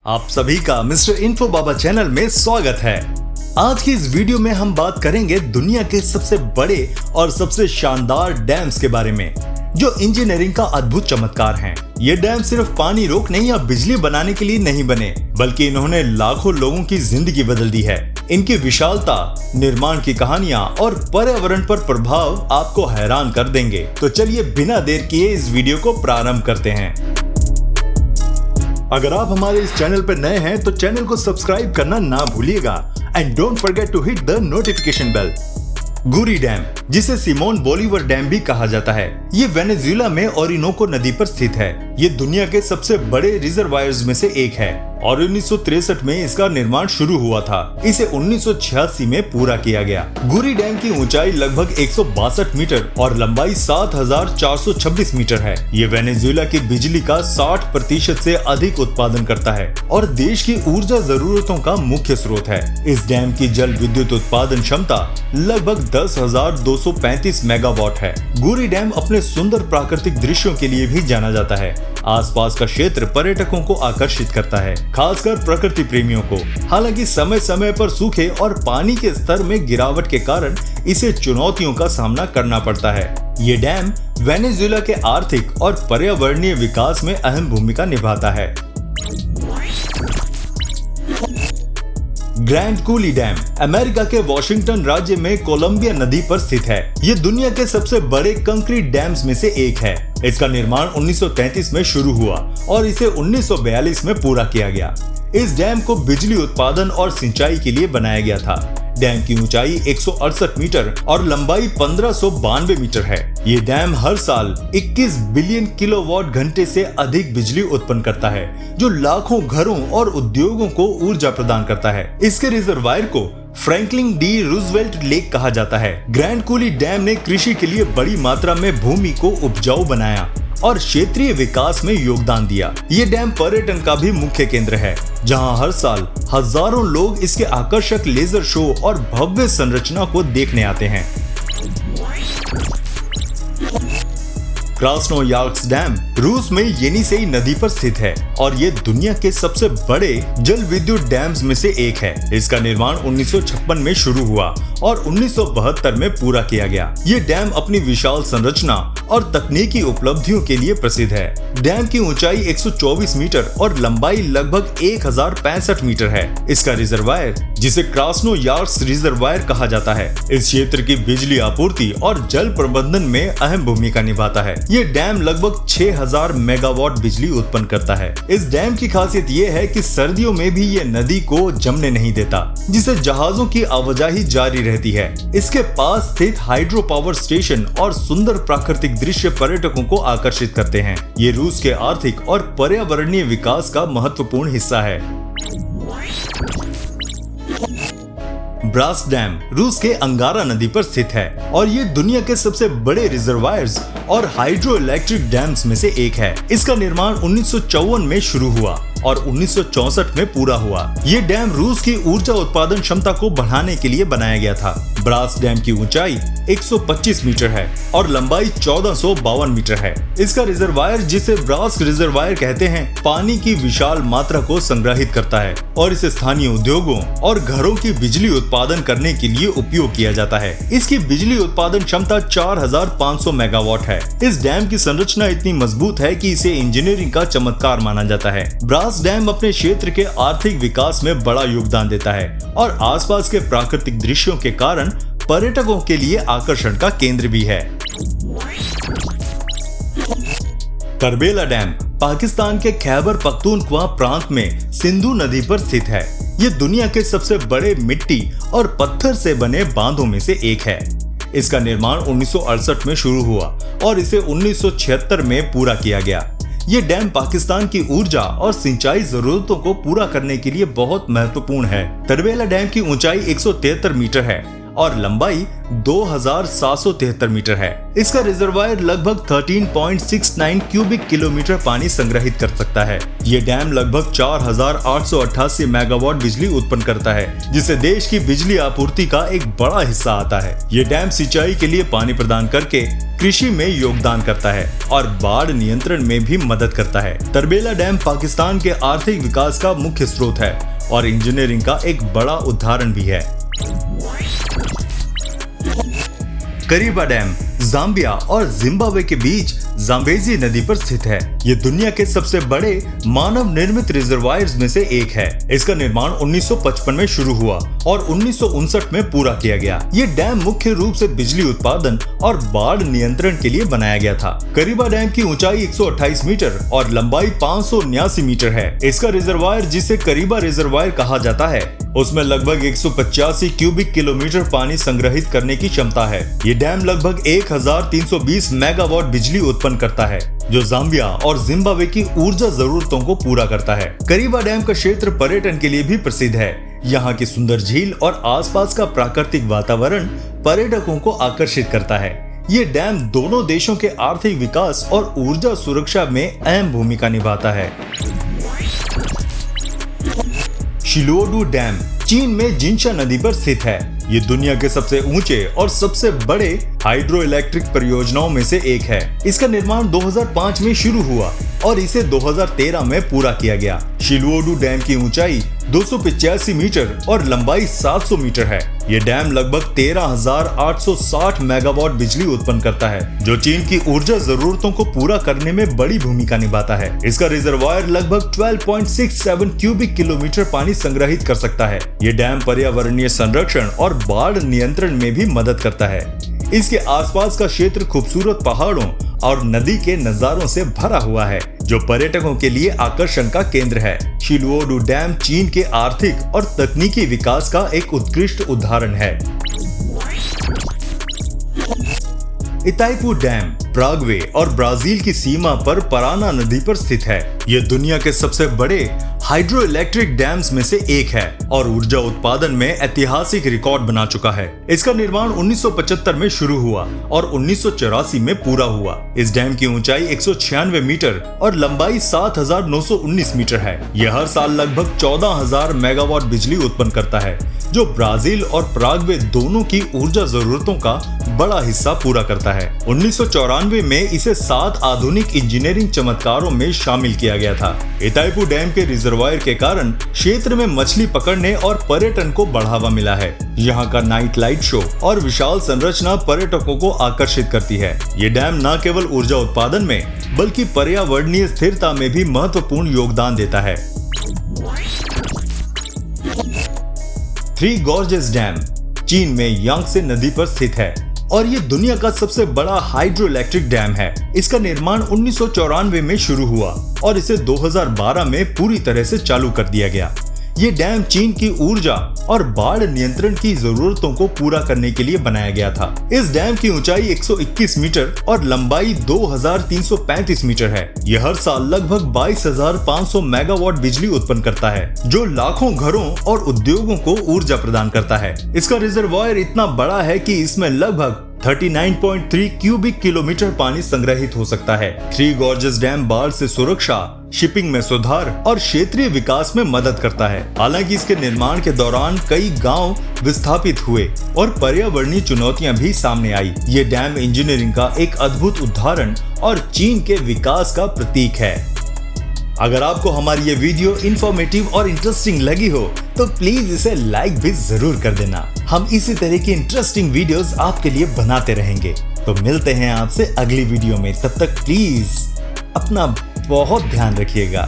आप सभी का मिस्टर इन्फो बाबा चैनल में स्वागत है। आज की इस वीडियो में हम बात करेंगे दुनिया के सबसे बड़े और सबसे शानदार डैम्स के बारे में, जो इंजीनियरिंग का अद्भुत चमत्कार हैं। ये डैम सिर्फ पानी रोकने या बिजली बनाने के लिए नहीं बने, बल्कि इन्होंने लाखों लोगों की जिंदगी बदल दी है। इनकी विशालता, निर्माण की कहानियां और पर्यावरण पर प्रभाव आपको हैरान कर देंगे। तो चलिए बिना देर किए इस वीडियो को प्रारंभ करते हैं। अगर आप हमारे इस चैनल पर नए हैं तो चैनल को सब्सक्राइब करना ना भूलिएगा and don't forget to hit the notification bell. Guri dam, जिसे सिमोन बोलीवर डैम भी कहा जाता है, ये वेनेजुएला में ओरिनोको नदी पर स्थित है। ये दुनिया के सबसे बड़े रिजर्वायर्स में से एक है और 1963 में इसका निर्माण शुरू हुआ था। इसे 1986 में पूरा किया गया। गुरी डैम की ऊंचाई लगभग 162 मीटर और लंबाई 7426 मीटर है। ये वेनेजुएला की बिजली का 60% से अधिक उत्पादन करता है और देश की ऊर्जा जरूरतों का मुख्य स्रोत है। इस डैम की जल विद्युत उत्पादन क्षमता लगभग 10,235 मेगावाट है। गुरी डैम अपने सुंदर प्राकृतिक दृश्यों के लिए भी जाना जाता है। आसपास का क्षेत्र पर्यटकों को आकर्षित करता है, खासकर प्रकृति प्रेमियों को। हालांकि समय समय पर सूखे और पानी के स्तर में गिरावट के कारण इसे चुनौतियों का सामना करना पड़ता है। ये डैम वेनेजुएला के आर्थिक और पर्यावरणीय विकास में अहम भूमिका निभाता है। ग्रैंड कूली डैम अमेरिका के वॉशिंगटन राज्य में कोलंबिया नदी पर स्थित है। ये दुनिया के सबसे बड़े कंक्रीट डैम्स में से एक है। इसका निर्माण 1933 में शुरू हुआ और इसे 1942 में पूरा किया गया। इस डैम को बिजली उत्पादन और सिंचाई के लिए बनाया गया था। डैम की ऊंचाई 168 मीटर और लंबाई 1592 मीटर है। ये डैम हर साल 21 बिलियन किलोवाट घंटे से अधिक बिजली उत्पन्न करता है, जो लाखों घरों और उद्योगों को ऊर्जा प्रदान करता है। इसके रिजर्वायर को फ्रैंकलिन डी रूजवेल्ट लेक कहा जाता है। ग्रैंड कूली डैम ने कृषि के लिए बड़ी मात्रा में भूमि को उपजाऊ बनाया और क्षेत्रीय विकास में योगदान दिया। ये डैम पर्यटन का भी मुख्य केंद्र है, जहां हर साल हजारों लोग इसके आकर्षक लेजर शो और भव्य संरचना को देखने आते हैं। क्रास्नोयार्स्क डैम रूस में येनिसेई नदी पर स्थित है और ये दुनिया के सबसे बड़े जल विद्युत डैम्स में से एक है। इसका निर्माण 1956 में शुरू हुआ और 1972 में पूरा किया गया। ये डैम अपनी विशाल संरचना और तकनीकी उपलब्धियों के लिए प्रसिद्ध है। डैम की ऊंचाई 124 मीटर और लंबाई लगभग 1065 मीटर है। इसका रिजर्वायर, जिसे क्रास्नोयार्स्क रिजर्वायर कहा जाता है, इस क्षेत्र की बिजली आपूर्ति और जल प्रबंधन में अहम भूमिका निभाता है। ये डैम लगभग 6000 मेगावाट बिजली उत्पन्न करता है। इस डैम की खासियत ये है कि सर्दियों में भी ये नदी को जमने नहीं देता, जिससे जहाजों की आवाजाही जारी रहती है। इसके पास स्थित हाइड्रो पावर स्टेशन और सुंदर प्राकृतिक दृश्य पर्यटकों को आकर्षित करते हैं। ये रूस के आर्थिक और पर्यावरणीय विकास का महत्वपूर्ण हिस्सा है। ब्रास डैम रूस के अंगारा नदी पर स्थित है और ये दुनिया के सबसे बड़े रिजर्वायर्स और हाइड्रो इलेक्ट्रिक डैम्स में से एक है। इसका निर्माण 1954 में शुरू हुआ और 1964 में पूरा हुआ। ये डैम रूस की ऊर्जा उत्पादन क्षमता को बढ़ाने के लिए बनाया गया था। ब्रास डैम की ऊंचाई 125 मीटर है और लंबाई 1452 मीटर है। इसका रिजर्वायर, जिसे ब्रास रिजर्वायर कहते हैं, पानी की विशाल मात्रा को संग्रहित करता है और इसे स्थानीय उद्योगों और घरों की बिजली उत्पादन करने के लिए उपयोग किया जाता है। इसकी बिजली उत्पादन क्षमता 4500 मेगावाट है। इस डैम की संरचना इतनी मजबूत है कि इसे इंजीनियरिंग का चमत्कार माना जाता है। ब्रास डैम अपने क्षेत्र के आर्थिक विकास में बड़ा योगदान देता है और आसपास के प्राकृतिक दृश्यों के कारण पर्यटकों के लिए आकर्षण का केंद्र भी है। करबेला डैम पाकिस्तान के खैबर पख्तूनख्वा प्रांत में सिंधु नदी पर स्थित है। ये दुनिया के सबसे बड़े मिट्टी और पत्थर से बने बांधों में से एक है। इसका निर्माण 1968 में शुरू हुआ और इसे 1976 में पूरा किया गया। ये डैम पाकिस्तान की ऊर्जा और सिंचाई जरूरतों को पूरा करने के लिए बहुत महत्वपूर्ण है। करबेला डैम की ऊंचाई 173 मीटर है और लंबाई 2773 मीटर है। इसका रिजर्वायर लगभग 13.69 क्यूबिक किलोमीटर पानी संग्रहित कर सकता है। ये डैम लगभग 4888 मेगावाट बिजली उत्पन्न करता है, जिससे देश की बिजली आपूर्ति का एक बड़ा हिस्सा आता है। ये डैम सिंचाई के लिए पानी प्रदान करके कृषि में योगदान करता है और बाढ़ नियंत्रण में भी मदद करता है। तरबेला डैम पाकिस्तान के आर्थिक विकास का मुख्य स्रोत है और इंजीनियरिंग का एक बड़ा उदाहरण भी है। करीबा डैम जाम्बिया और जिम्बाब्वे के बीच जाम्बेजी नदी पर स्थित है। ये दुनिया के सबसे बड़े मानव निर्मित रिजर्वायर्स में से एक है। इसका निर्माण 1955 में शुरू हुआ और 1959 में पूरा किया गया। ये डैम मुख्य रूप से बिजली उत्पादन और बाढ़ नियंत्रण के लिए बनाया गया था। करीबा डैम की ऊंचाई 128 मीटर और लंबाई 579 मीटर है। इसका रिजर्वायर, जिसे करीबा रिजर्वायर कहा जाता है, उसमें लगभग 185 क्यूबिक किलोमीटर पानी संग्रहित करने की क्षमता है। ये डैम लगभग 1320 मेगावाट बिजली उत्पन्न करता है, जो जाम्बिया और जिम्बाब्वे की ऊर्जा जरूरतों को पूरा करता है। करीबा डैम का क्षेत्र पर्यटन के लिए भी प्रसिद्ध है। यहाँ की सुंदर झील और आसपास का प्राकृतिक वातावरण पर्यटकों को आकर्षित करता है। ये डैम दोनों देशों के आर्थिक विकास और ऊर्जा सुरक्षा में अहम भूमिका निभाता है। शिलोडू डैम चीन में जिनशा नदी पर स्थित है। ये दुनिया के सबसे ऊंचे और सबसे बड़े हाइड्रो इलेक्ट्रिक परियोजनाओं में से एक है। इसका निर्माण 2005 में शुरू हुआ और इसे 2013 में पूरा किया गया। शिलोडू डैम की ऊंचाई 285 मीटर और लंबाई 700 मीटर है। ये डैम लगभग 13,860 मेगावाट बिजली उत्पन्न करता है, जो चीन की ऊर्जा जरूरतों को पूरा करने में बड़ी भूमिका निभाता है। इसका रिजर्वायर लगभग 12.67 क्यूबिक किलोमीटर पानी संग्रहित कर सकता है। ये डैम पर्यावरणीय संरक्षण और बाढ़ नियंत्रण में भी मदद करता है। इसके आसपास का क्षेत्र खूबसूरत पहाड़ों और नदी के नजारों से भरा हुआ है, जो पर्यटकों के लिए आकर्षण का केंद्र है। शिलोडू डैम चीन के आर्थिक और तकनीकी विकास का एक उत्कृष्ट उदाहरण है। इताइपू डैम पराग्वे और ब्राजील की सीमा पर पराना नदी पर स्थित है। यह दुनिया के सबसे बड़े हाइड्रो इलेक्ट्रिक डैम्स में से एक है और ऊर्जा उत्पादन में ऐतिहासिक रिकॉर्ड बना चुका है। इसका निर्माण 1975 में शुरू हुआ और 1984 में पूरा हुआ। इस डैम की ऊंचाई 196 मीटर और लंबाई 7,919 मीटर है। यह हर साल लगभग 14,000 मेगावाट बिजली उत्पन्न करता है, जो ब्राजील और पराग्वे दोनों की ऊर्जा जरूरतों का बड़ा हिस्सा पूरा करता है। 1994 में इसे 7 आधुनिक इंजीनियरिंग चमत्कारों में शामिल किया गया था। इताइपू डैम के रिजर्वायर के कारण क्षेत्र में मछली पकड़ने और पर्यटन को बढ़ावा मिला है। यहाँ का नाइट लाइट शो और विशाल संरचना पर्यटकों को आकर्षित करती है। ये डैम न केवल ऊर्जा उत्पादन में बल्कि पर्यावरणीय स्थिरता में भी महत्वपूर्ण योगदान देता है। थ्री गॉर्जेस डैम चीन में यांगत्से नदी पर स्थित है और ये दुनिया का सबसे बड़ा हाइड्रो इलेक्ट्रिक डैम है। इसका निर्माण 1994 में शुरू हुआ और इसे 2012 में पूरी तरह से चालू कर दिया गया। ये डैम चीन की ऊर्जा और बाढ़ नियंत्रण की जरूरतों को पूरा करने के लिए बनाया गया था। इस डैम की ऊंचाई 121 मीटर और लंबाई 2,335 मीटर है। यह हर साल लगभग 22,500 मेगावाट बिजली उत्पन्न करता है, जो लाखों घरों और उद्योगों को ऊर्जा प्रदान करता है। इसका रिजर्वायर इतना बड़ा है कि इसमें लगभग 39.3 क्यूबिक किलोमीटर पानी संग्रहित हो सकता है। थ्री गॉर्जेस डैम बाढ़ से सुरक्षा, शिपिंग में सुधार और क्षेत्रीय विकास में मदद करता है। हालांकि इसके निर्माण के दौरान कई गांव विस्थापित हुए और पर्यावरणीय चुनौतियां भी सामने आई। ये डैम इंजीनियरिंग का एक अद्भुत उदाहरण और चीन के विकास का प्रतीक है। अगर आपको हमारी ये वीडियो इंफॉर्मेटिव और इंटरेस्टिंग लगी हो तो प्लीज इसे लाइक भी जरूर कर देना। हम इसी तरह की इंटरेस्टिंग वीडियोस आपके लिए बनाते रहेंगे। तो मिलते हैं आपसे अगली वीडियो में। तब तक प्लीज अपना बहुत ध्यान रखिएगा।